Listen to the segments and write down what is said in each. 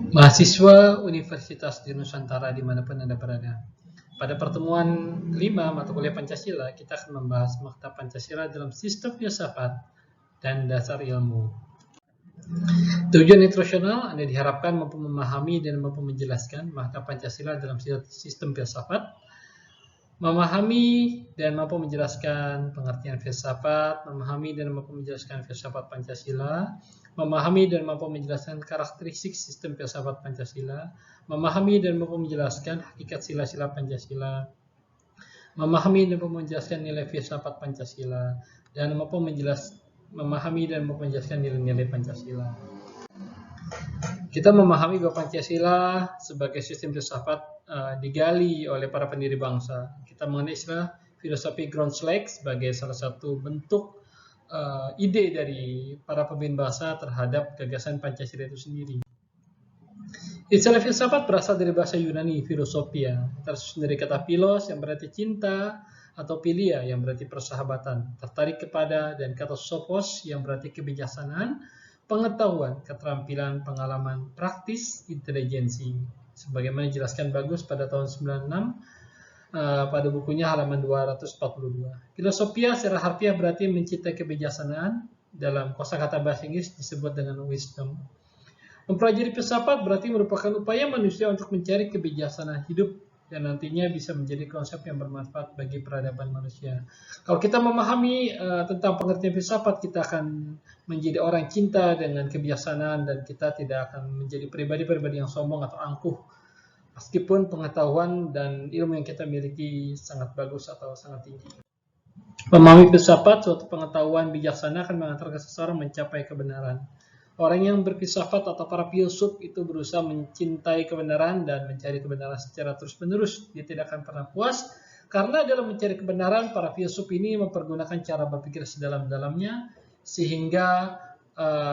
Mahasiswa Universitas di Nusantara dimanapun Anda berada. Pada pertemuan 5 mata kuliah Pancasila, kita akan membahas makna Pancasila dalam sistem filsafat dan dasar ilmu. Tujuan instruksional Anda diharapkan mampu memahami dan mampu menjelaskan makna Pancasila dalam sistem filsafat, memahami dan mampu menjelaskan pengertian filsafat, memahami dan mampu menjelaskan filsafat Pancasila, memahami dan mampu menjelaskan karakteristik sistem filsafat Pancasila, memahami dan mampu menjelaskan hakikat sila-sila Pancasila, memahami dan mampu menjelaskan nilai filsafat Pancasila, dan mampu memahami dan mampu menjelaskan nilai-nilai Pancasila. Kita memahami bahwa Pancasila sebagai sistem filsafat digali oleh para pendiri bangsa. Kita mengenai istilah filosofi Groundslag sebagai salah satu bentuk ide dari para pemimpin bangsa terhadap gagasan Pancasila itu sendiri. Istilah filsafat berasal dari bahasa Yunani, filosofia, tersusun dari kata philos yang berarti cinta, atau philia yang berarti persahabatan, tertarik kepada, dan kata sophos yang berarti kebijaksanaan, pengetahuan, keterampilan, pengalaman, praktis, intelijensi. Sebagaimana dijelaskan Bagus pada tahun 96 pada bukunya halaman 242. Filosofia secara harfiah berarti mencintai kebijaksanaan, dalam kosakata bahasa Inggris disebut dengan wisdom. Mempelajari filsafat berarti merupakan upaya manusia untuk mencari kebijaksanaan hidup dan nantinya bisa menjadi konsep yang bermanfaat bagi peradaban manusia. Kalau kita memahami tentang pengertian filsafat, kita akan menjadi orang cinta dengan kebijaksanaan dan kita tidak akan menjadi pribadi-pribadi yang sombong atau angkuh. Meskipun pengetahuan dan ilmu yang kita miliki sangat bagus atau sangat tinggi. Memahami filsafat, suatu pengetahuan bijaksana akan mengantarkan seseorang mencapai kebenaran. Orang yang berfilsafat atau para filsuf itu berusaha mencintai kebenaran dan mencari kebenaran secara terus-menerus. Dia tidak akan pernah puas, karena dalam mencari kebenaran, para filsuf ini mempergunakan cara berpikir sedalam-dalamnya, sehingga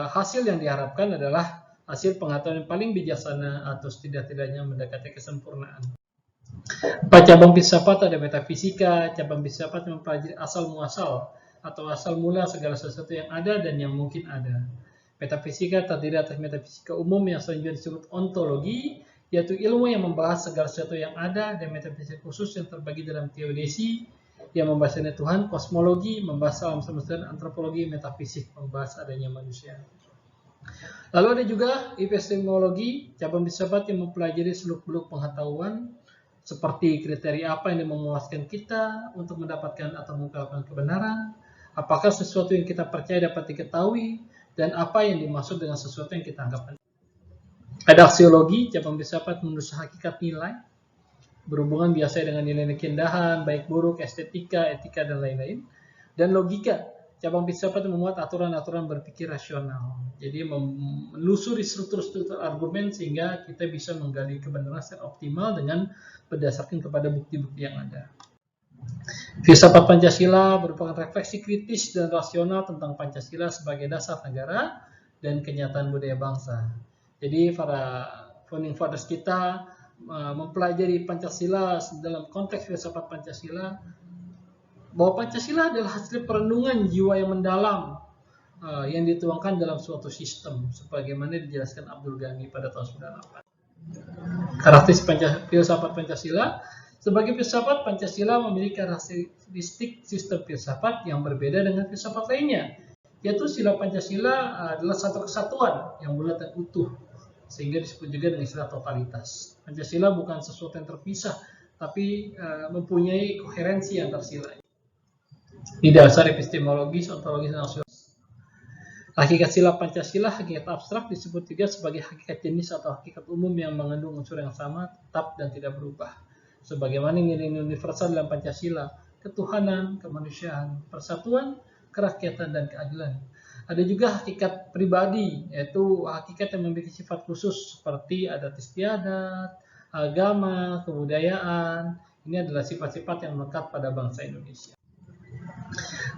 hasil yang diharapkan adalah hasil pengetahuan yang paling bijaksana atau setidak-tidaknya mendekati kesempurnaan. Pada cabang filsafat ada metafisika. Cabang filsafat mempelajari asal-muasal atau asal mula segala sesuatu yang ada dan yang mungkin ada. Metafisika terdiri atas metafisika umum yang selanjutnya disebut ontologi, yaitu ilmu yang membahas segala sesuatu yang ada, dan metafisika khusus yang terbagi dalam teodesi yang membahas adanya Tuhan, kosmologi membahas alam semesta, dan antropologi metafisik membahas adanya manusia. Lalu ada juga epistemologi, cabang filsafat yang mempelajari seluk-beluk pengetahuan seperti kriteria apa yang memuaskan kita untuk mendapatkan atau mengungkapkan kebenaran, apakah sesuatu yang kita percaya dapat diketahui, dan apa yang dimaksud dengan sesuatu yang kita anggap penting. Ada aksiologi, cabang filsafat menulis hakikat nilai, berhubungan biasanya dengan nilai keindahan, baik buruk, estetika, etika, dan lain-lain. Dan logika, cabang filsafat memuat aturan-aturan berpikir rasional. Jadi menelusuri struktur-struktur argumen sehingga kita bisa menggali kebenaran secara optimal dengan berdasarkan kepada bukti-bukti yang ada. Filsafat Pancasila merupakan refleksi kritis dan rasional tentang Pancasila sebagai dasar negara dan kenyataan budaya bangsa. Jadi para founding fathers kita mempelajari Pancasila dalam konteks filsafat Pancasila, bahwa Pancasila adalah hasil perenungan jiwa yang mendalam yang dituangkan dalam suatu sistem, sebagaimana dijelaskan Abdul Ghani pada tahun 98. Karakteristik filsafat Pancasila. Sebagai filsafat, Pancasila memiliki karakteristik sistem filsafat yang berbeda dengan filsafat lainnya, yaitu sila Pancasila adalah satu kesatuan yang bulat dan utuh, sehingga disebut juga dengan istilah totalitas. Pancasila bukan sesuatu yang terpisah, tapi mempunyai koherensi antar sila. Di dasar epistemologis, ontologis, dan aksiologis. Hakikat sila Pancasila, hakikat abstrak, disebut juga sebagai hakikat jenis atau hakikat umum yang mengandung unsur yang sama, tetap, dan tidak berubah. Sebagaimana nilai-nilai universal dalam Pancasila, ketuhanan, kemanusiaan, persatuan, kerakyatan, dan keadilan. Ada juga hakikat pribadi, yaitu hakikat yang memiliki sifat khusus seperti adat istiadat, agama, kebudayaan. Ini adalah sifat-sifat yang melekat pada bangsa Indonesia.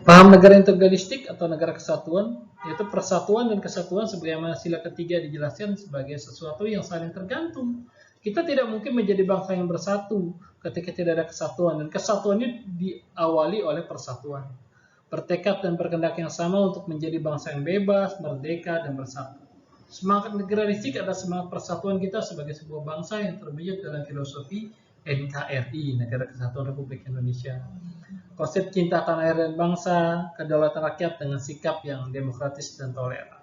Paham negara integralistik atau negara kesatuan, yaitu persatuan dan kesatuan sebagaimana sila ketiga dijelaskan sebagai sesuatu yang saling tergantung. Kita tidak mungkin menjadi bangsa yang bersatu ketika tidak ada kesatuan, dan kesatuan ini diawali oleh persatuan. Bertekad dan berkehendak yang sama untuk menjadi bangsa yang bebas, merdeka, dan bersatu. Semangat negaranistik adalah semangat persatuan kita sebagai sebuah bangsa yang terbuyut dalam filosofi NKRI, Negara Kesatuan Republik Indonesia. Konsep cinta tanah air dan bangsa, kedaulatan rakyat dengan sikap yang demokratis dan toleran.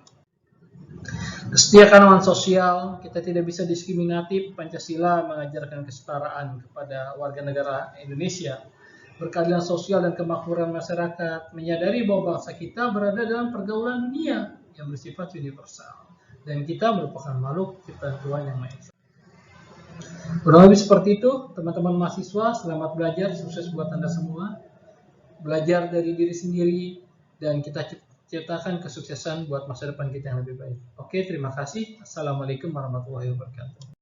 Kesetiakawanan sosial, kita tidak bisa diskriminatif. Pancasila mengajarkan kesetaraan kepada warga negara Indonesia, berkeadilan sosial dan kemakmuran masyarakat, menyadari bahwa bangsa kita berada dalam pergaulan dunia yang bersifat universal. Dan kita merupakan makhluk ciptaan Tuhan yang Maha Esa. Kurang lebih seperti itu, teman-teman mahasiswa, selamat belajar, sukses buat Anda semua. Belajar dari diri sendiri, dan kita ciptakan kesuksesan buat masa depan kita yang lebih baik. Oke, terima kasih. Assalamualaikum warahmatullahi wabarakatuh.